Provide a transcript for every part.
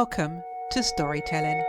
Welcome to Storytelling.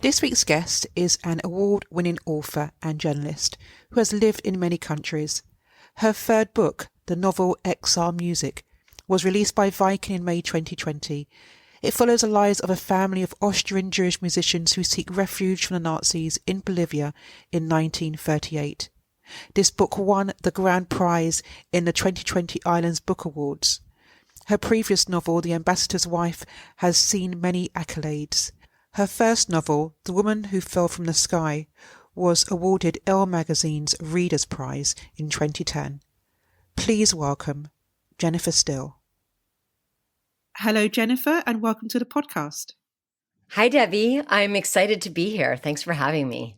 This week's guest is an award-winning author and journalist who has lived in many countries. Her third book, the novel Exhile Music, was released by Viking in May 2020. It follows the lives of a family of Austrian Jewish musicians who seek refuge from the Nazis in Bolivia in 1938. This book won the grand prize in the 2020 Eyelands Book Awards. Her previous novel, The Ambassador's Wife, has seen many accolades. Her first novel, The Woman Who Fell from the Sky, was awarded Elle magazine's Reader's Prize in 2010. Please welcome Jennifer Steil. Hello, Jennifer, and welcome to the podcast. Hi, Debbie. I'm excited to be here. Thanks for having me.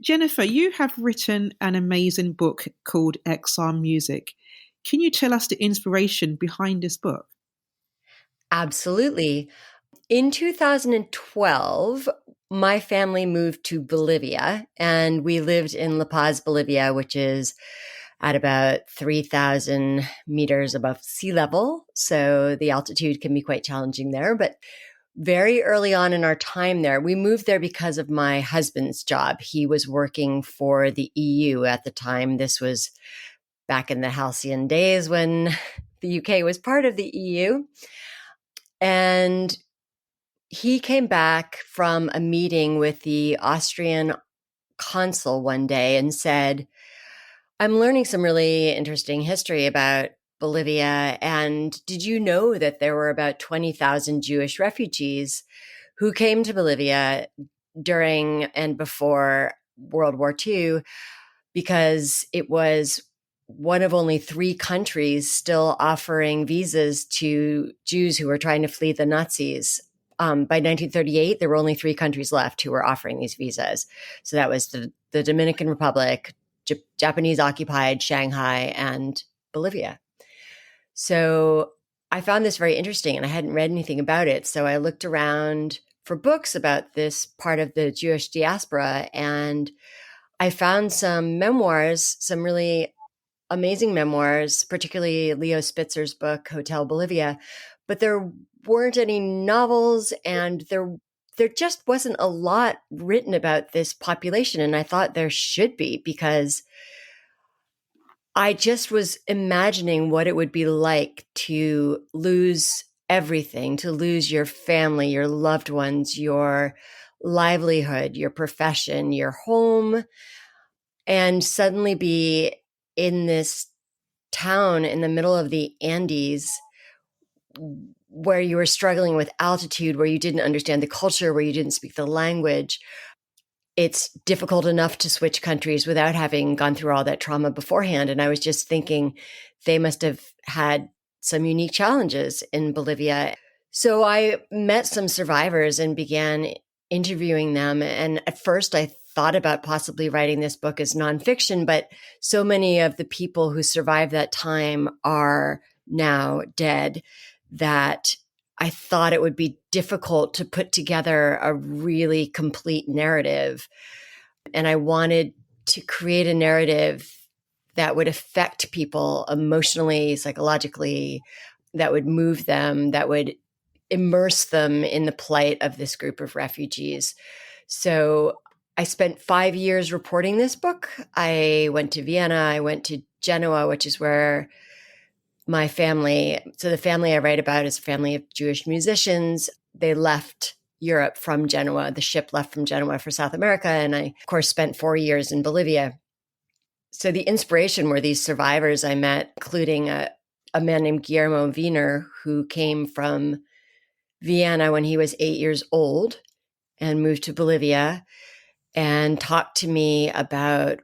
Jennifer, you have written an amazing book called Exhile Music. Can you tell us the inspiration behind this book? Absolutely. In 2012, my family moved to Bolivia, and we lived in La Paz, Bolivia, which is at about 3,000 meters above sea level. So the altitude can be quite challenging there. But very early on in our time there, we moved there because of my husband's job. He was working for the EU at the time. This was back in the halcyon days when the UK was part of the EU. And he came back from a meeting with the Austrian consul one day and said, I'm learning some really interesting history about Bolivia. And did you know that there were about 20,000 Jewish refugees who came to Bolivia during and before World War II because it was one of only 3 countries still offering visas to Jews who were trying to flee the Nazis. By 1938, there were only 3 countries left who were offering these visas. So that was the Dominican Republic, Japanese-occupied Shanghai, and Bolivia. So I found this very interesting, and I hadn't read anything about it. So I looked around for books about this part of the Jewish diaspora, and I found some memoirs, some really amazing memoirs, particularly Leo Spitzer's book, Hotel Bolivia. But there weren't any novels, and there just wasn't a lot written about this population. And I thought there should be, because I just was imagining what it would be like to lose everything, to lose your family, your loved ones, your livelihood, your profession, your home, and suddenly be in this town in the middle of the Andes where you were struggling with altitude, where you didn't understand the culture, where you didn't speak the language. It's difficult enough to switch countries without having gone through all that trauma beforehand. And I was just thinking they must have had some unique challenges in Bolivia. So I met some survivors and began interviewing them. And at first I thought about possibly writing this book as nonfiction, but so many of the people who survived that time are now dead that I thought it would be difficult to put together a really complete narrative. And I wanted to create a narrative that would affect people emotionally, psychologically, that would move them, that would immerse them in the plight of this group of refugees. So I spent 5 years reporting this book. I went to Vienna, I went to Genoa, which is where my family, so the family I write about is a family of Jewish musicians. They left Europe from Genoa. The ship left from Genoa for South America. And I, of course, spent 4 years in Bolivia. So the inspiration were these survivors I met, including a man named Guillermo Wiener, who came from Vienna when he was 8 years old and moved to Bolivia and talked to me about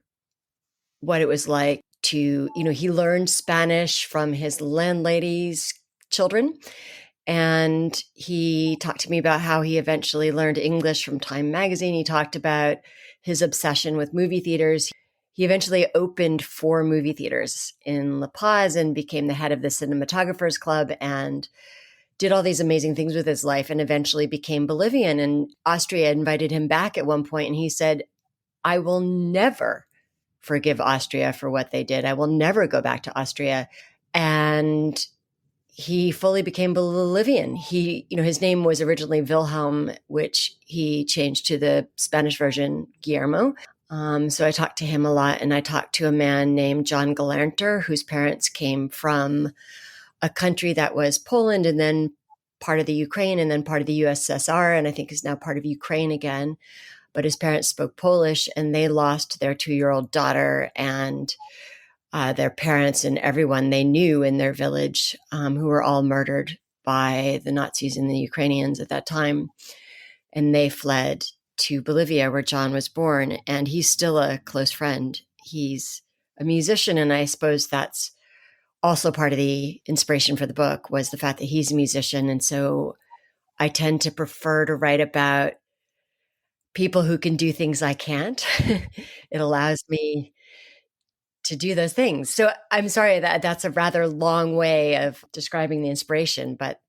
what it was like to, he learned Spanish from his landlady's children. And he talked to me about how he eventually learned English from Time magazine. He talked about his obsession with movie theaters. He eventually opened 4 movie theaters in La Paz and became the head of the Cinematographers Club and did all these amazing things with his life and eventually became Bolivian. And Austria invited him back at one point, and he said, I will never forgive Austria for what they did. I will never go back to Austria. And he fully became Bolivian. His name was originally Wilhelm, which he changed to the Spanish version, Guillermo. So I talked to him a lot, and I talked to a man named John Galanter, whose parents came from a country that was Poland and then part of the Ukraine and then part of the USSR, and I think is now part of Ukraine again. But his parents spoke Polish, and they lost their 2-year-old daughter and their parents and everyone they knew in their village, who were all murdered by the Nazis and the Ukrainians at that time. And they fled to Bolivia, where John was born. And he's still a close friend. He's a musician. And I suppose that's also part of the inspiration for the book, was the fact that he's a musician. And so I tend to prefer to write about people who can do things I can't. It allows me to do those things. So I'm sorry that that's a rather long way of describing the inspiration, but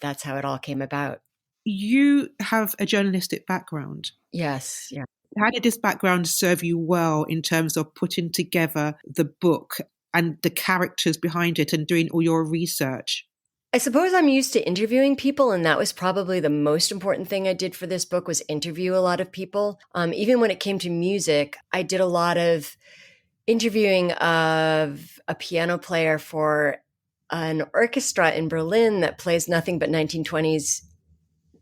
that's how it all came about. You have a journalistic background. Yes. Yeah. How did this background serve you well in terms of putting together the book and the characters behind it and doing all your research? I suppose I'm used to interviewing people, and that was probably the most important thing I did for this book, was interview a lot of people. Even when it came to music, I did a lot of interviewing of a piano player for an orchestra in Berlin that plays nothing but 1920s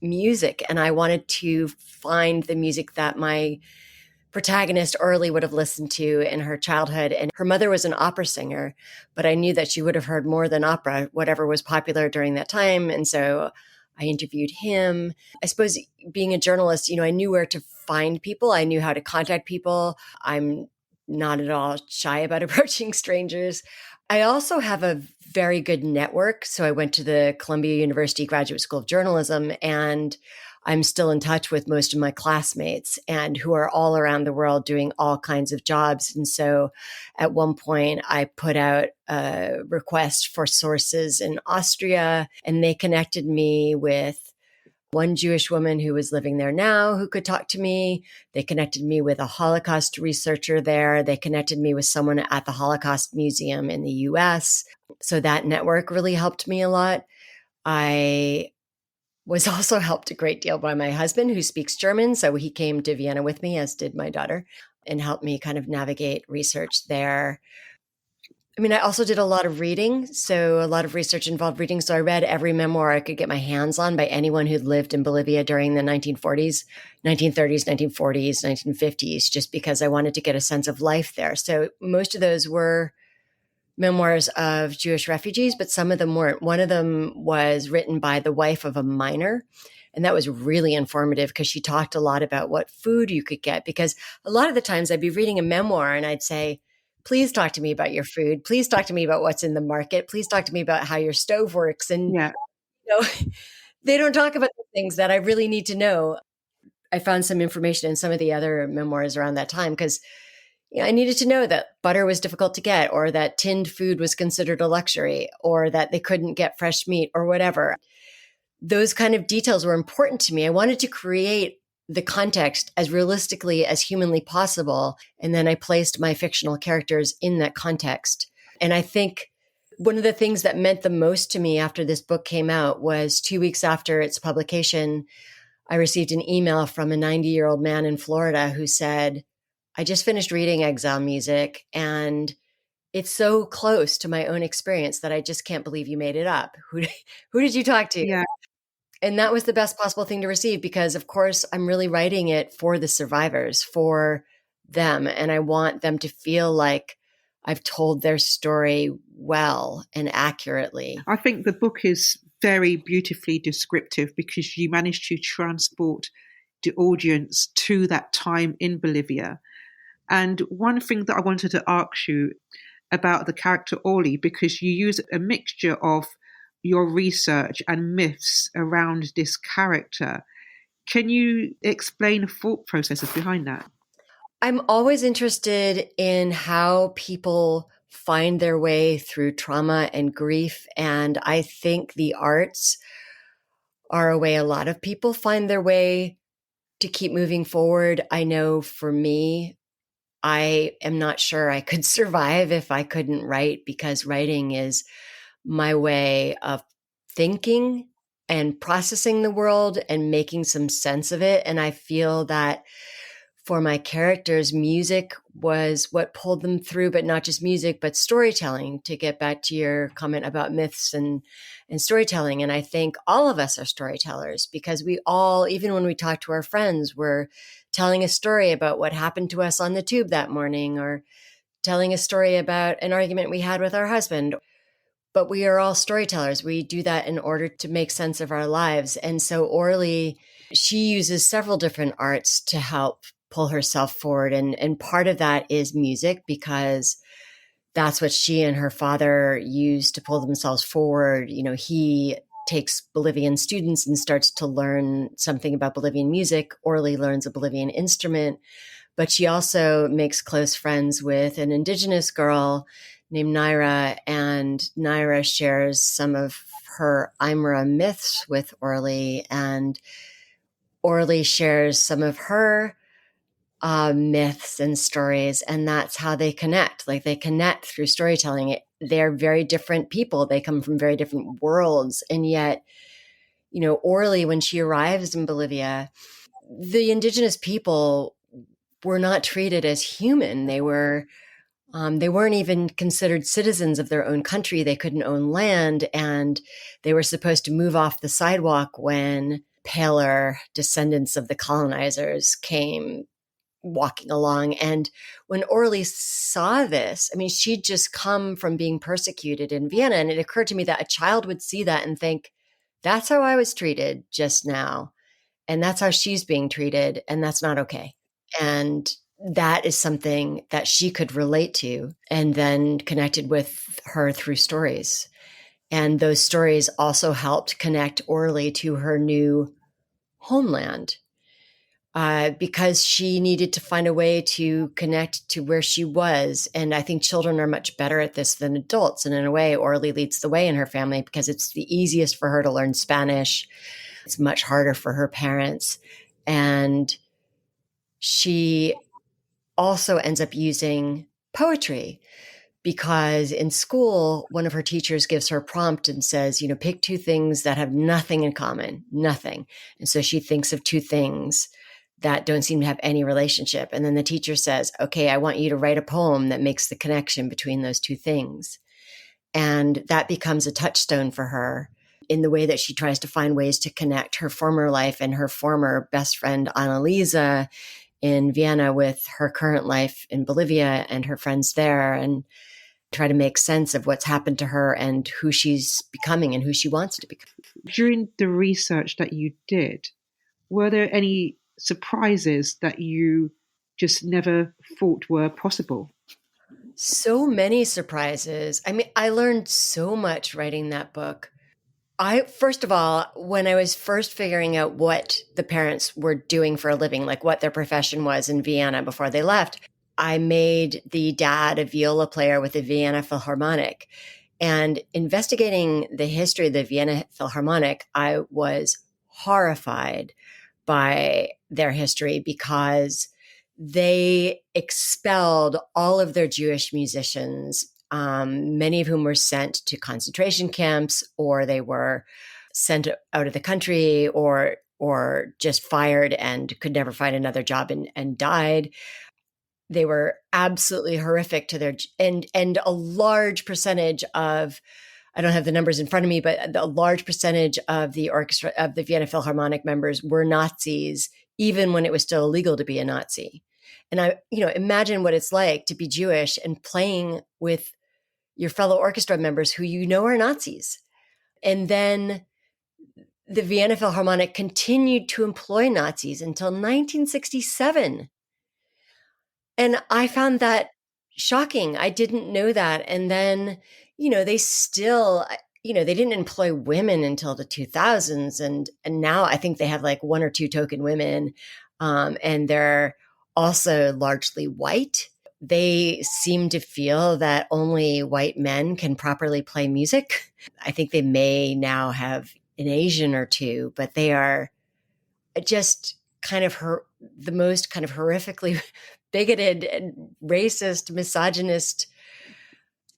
music. And I wanted to find the music that my protagonist Orly would have listened to in her childhood. And her mother was an opera singer, but I knew that she would have heard more than opera, whatever was popular during that time. And so I interviewed him. I suppose being a journalist, I knew where to find people. I knew how to contact people. I'm not at all shy about approaching strangers. I also have a very good network. So I went to the Columbia University Graduate School of Journalism, and I'm still in touch with most of my classmates, and who are all around the world doing all kinds of jobs. And so at one point I put out a request for sources in Austria, and they connected me with one Jewish woman who was living there now who could talk to me. They connected me with a Holocaust researcher there. They connected me with someone at the Holocaust Museum in the US. So that network really helped me a lot. I was also helped a great deal by my husband, who speaks German. So he came to Vienna with me, as did my daughter, and helped me kind of navigate research there. I also did a lot of reading. So a lot of research involved reading. So I read every memoir I could get my hands on by anyone who'd lived in Bolivia during the 1940s, 1930s, 1940s, 1950s, just because I wanted to get a sense of life there. So most of those were memoirs of Jewish refugees, but some of them weren't. One of them was written by the wife of a miner. And that was really informative, because she talked a lot about what food you could get. Because a lot of the times I'd be reading a memoir and I'd say, please talk to me about your food. Please talk to me about what's in the market. Please talk to me about how your stove works. And they don't talk about the things that I really need to know. I found some information in some of the other memoirs around that time, because I needed to know that butter was difficult to get, or that tinned food was considered a luxury, or that they couldn't get fresh meat, or whatever. Those kind of details were important to me. I wanted to create the context as realistically as humanly possible. And then I placed my fictional characters in that context. And I think one of the things that meant the most to me after this book came out was 2 weeks after its publication, I received an email from a 90-year-old man in Florida who said, I just finished reading Exile music, and it's so close to my own experience that I just can't believe you made it up. Who did you talk to? Yeah. And that was the best possible thing to receive, because of course I'm really writing it for the survivors, for them. And I want them to feel like I've told their story well and accurately. I think the book is very beautifully descriptive, because you managed to transport the audience to that time in Bolivia. And one thing that I wanted to ask you about the character Orly, because you use a mixture of your research and myths around this character. Can you explain the thought processes behind that? I'm always interested in how people find their way through trauma and grief. And I think the arts are a way a lot of people find their way to keep moving forward. I know for me, I am not sure I could survive if I couldn't write, because writing is my way of thinking and processing the world and making some sense of it. And I feel that for my characters, music was what pulled them through, but not just music, but storytelling, to get back to your comment about myths and storytelling. And I think all of us are storytellers, because we all, even when we talk to our friends, we're telling a story about what happened to us on the tube that morning, or telling a story about an argument we had with our husband. But we are all storytellers. We do that in order to make sense of our lives. And so Orly, she uses several different arts to help pull herself forward. And part of that is music, because that's what she and her father used to pull themselves forward. You know, he takes Bolivian students and starts to learn something about Bolivian music. Orly learns a Bolivian instrument, but she also makes close friends with an indigenous girl named Naira, and Naira shares some of her Aymara myths with Orly, and Orly shares some of her myths and stories, and that's how they connect. Like, they connect through storytelling. They're very different people. They come from very different worlds, and yet, you know, Orly, when she arrives in Bolivia, the indigenous people were not treated as human. They weren't even considered citizens of their own country. They couldn't own land, and they were supposed to move off the sidewalk when paler descendants of the colonizers came walking along. And when Orly saw this, I mean, she'd just come from being persecuted in Vienna, and it occurred to me that a child would see that and think, that's how I was treated just now, and that's how she's being treated, and that's not okay. And that is something that she could relate to, and then connected with her through stories. And those stories also helped connect Orly to her new homeland, because she needed to find a way to connect to where she was. And I think children are much better at this than adults. And in a way, Orly leads the way in her family, because it's the easiest for her to learn Spanish. It's much harder for her parents. And she also ends up using poetry, because in school, one of her teachers gives her a prompt and says, you know, pick two things that have nothing in common, nothing. And so she thinks of two things that don't seem to have any relationship. And then the teacher says, okay, I want you to write a poem that makes the connection between those two things. And that becomes a touchstone for her in the way that she tries to find ways to connect her former life and her former best friend, Annalisa, in Vienna with her current life in Bolivia and her friends there, and try to make sense of what's happened to her and who she's becoming and who she wants to become. During the research that you did, were there any surprises that you just never thought were possible? So many surprises. I mean, I learned so much writing that book. First of all, when I was first figuring out what the parents were doing for a living, like what their profession was in Vienna before they left, I made the dad a viola player with the Vienna Philharmonic. And investigating the history of the Vienna Philharmonic, I was horrified by their history, because they expelled all of their Jewish musicians, many of whom were sent to concentration camps, or they were sent out of the country, or just fired and could never find another job and died. They were absolutely horrific to their, and a large percentage of, I don't have the numbers in front of me, but a large percentage of the orchestra of the Vienna Philharmonic members were Nazis, even when it was still illegal to be a Nazi. And I, imagine what it's like to be Jewish and playing with your fellow orchestra members who are Nazis. And then the Vienna Philharmonic continued to employ Nazis until 1967. And I found that shocking. I didn't know that. And then, they still, they didn't employ women until the 2000s. And now I think they have like one or two token women. And they're also largely white. They seem to feel that only white men can properly play music. I think they may now have an Asian or two, but they are just kind of the most kind of horrifically bigoted and racist, misogynist,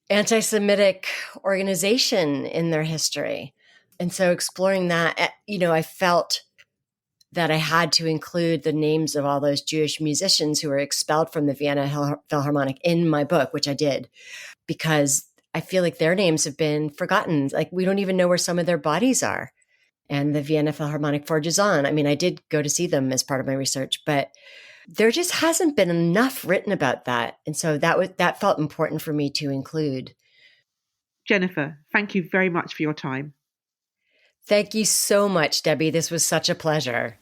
anti-Semitic organization in their history. And so exploring that, I felt that I had to include the names of all those Jewish musicians who were expelled from the Vienna Philharmonic in my book, which I did, because I feel like their names have been forgotten. Like we don't even know where some of their bodies are. And the Vienna Philharmonic forges on. I mean, I did go to see them as part of my research, but there just hasn't been enough written about that. And so that felt important for me to include. Jennifer, thank you very much for your time. Thank you so much, Debbie. This was such a pleasure.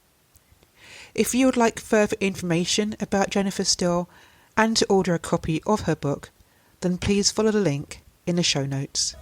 If you would like further information about Jennifer Steil and to order a copy of her book, then please follow the link in the show notes.